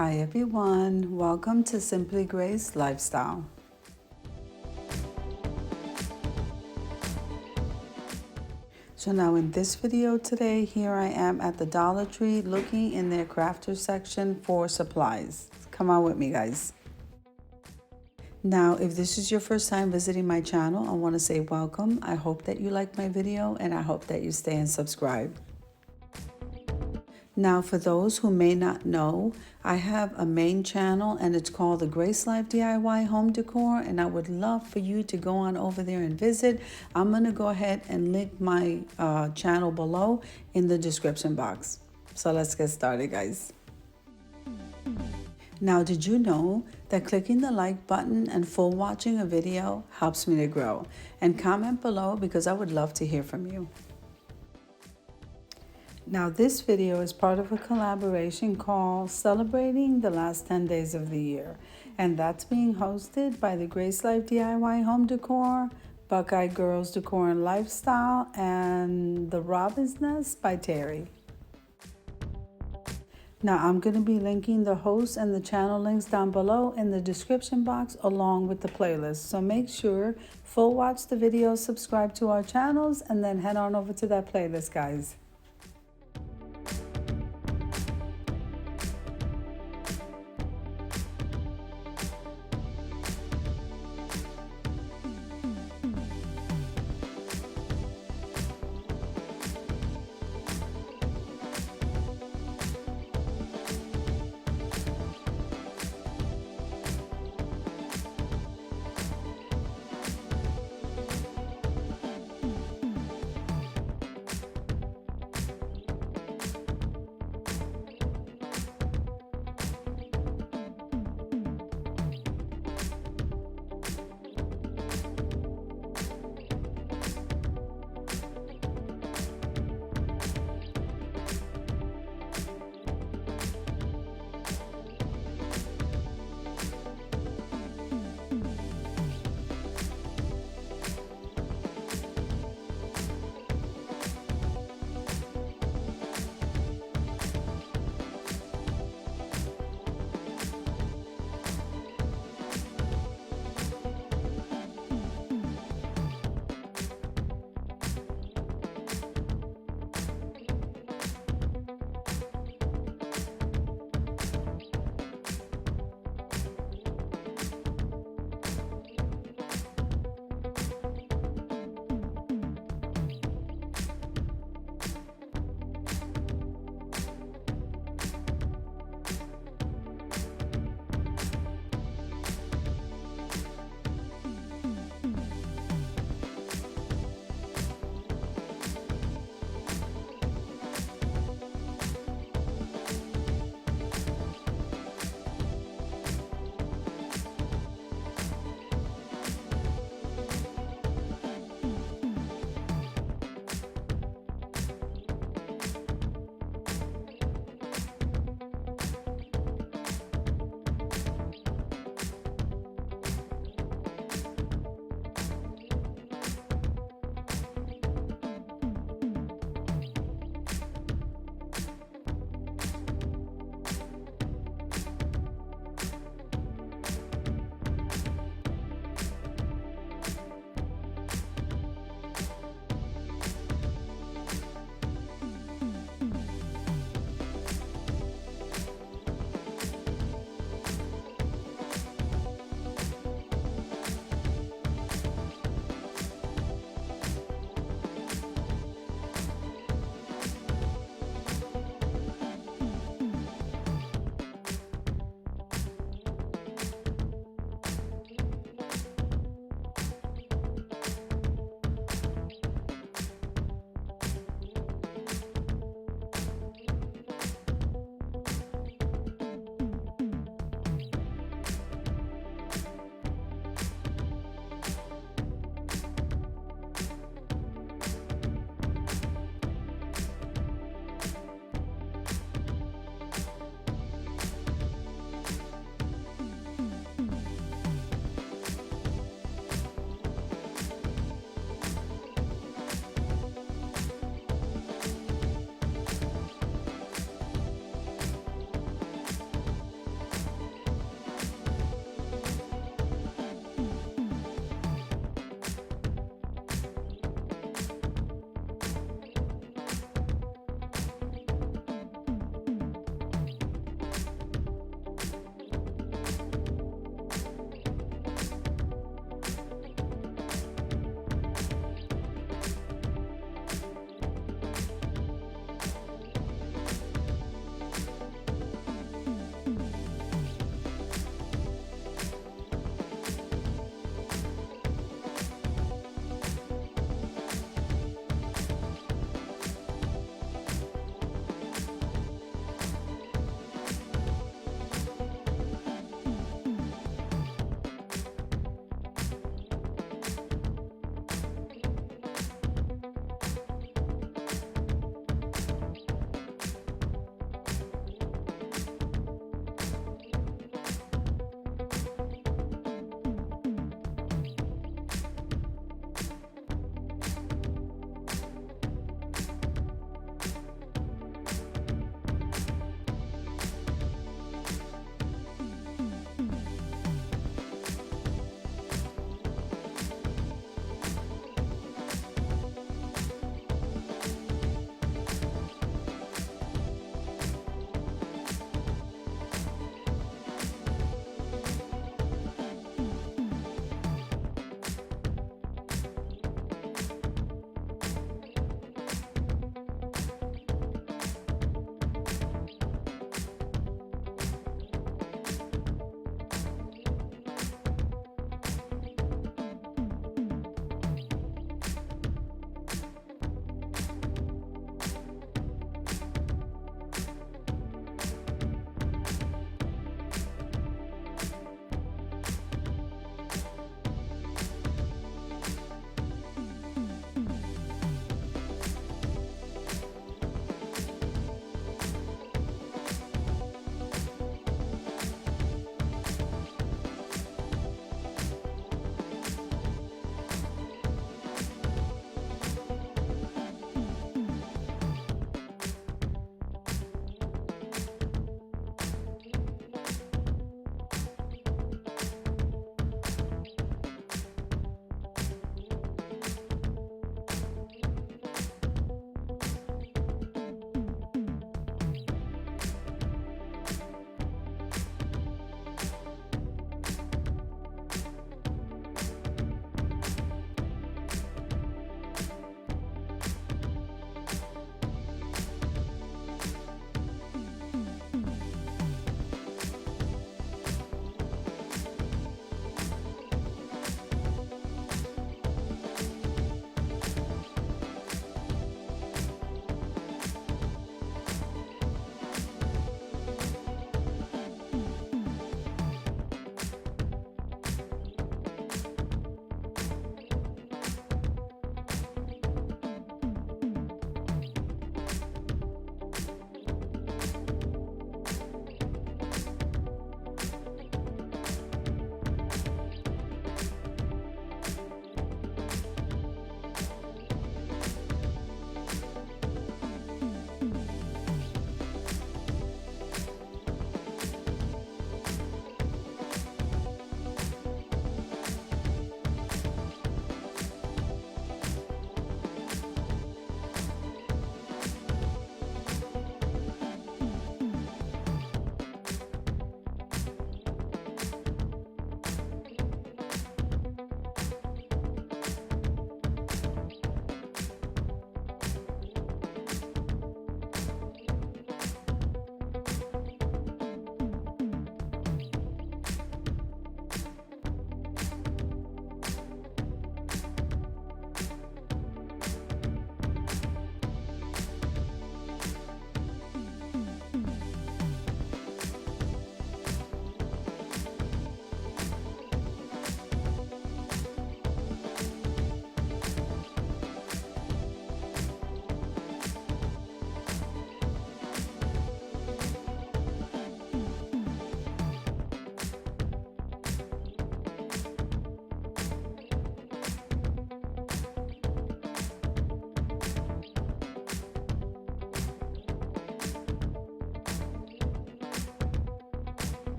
Hi everyone, welcome to Simply Grace Lifestyle. So now in this video today, here I am at the Dollar Tree looking in their crafter section for supplies. Come on with me, guys. Now, if this is your first time visiting my channel, I want to say welcome. I hope that you like my video and I hope that you stay and subscribe. Now, for those who may not know, I have a main channel and it's called the DiyCrafts Home Decor, and I would love for you to go on over there and visit. I'm going to go ahead and link my channel below in the description box. So let's get started, guys. Now, did you know that clicking the like button and full watching a video helps me to grow? And comment below because I would love to hear from you. Now this video is part of a collaboration called Celebrating the Last 10 Days of the Year, and that's being hosted by the DiyCrafts, Buckeye Girls Decor and Lifestyle, and the Robin's Nest by Terry. Now I'm going to be linking the host and the channel links down below in the description box along with the playlist. So make sure full watch the video, subscribe to our channels, and then head on over to that playlist, guys.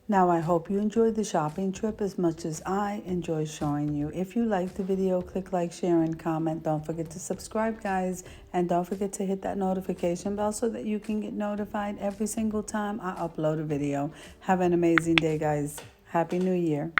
Now I hope you enjoyed the shopping trip as much as I enjoy showing you. If you liked the video, click like, share, and comment. Don't forget to subscribe, guys. And don't forget to hit that notification bell so that you can get notified every single time I upload a video. Have an amazing day, guys. Happy New Year.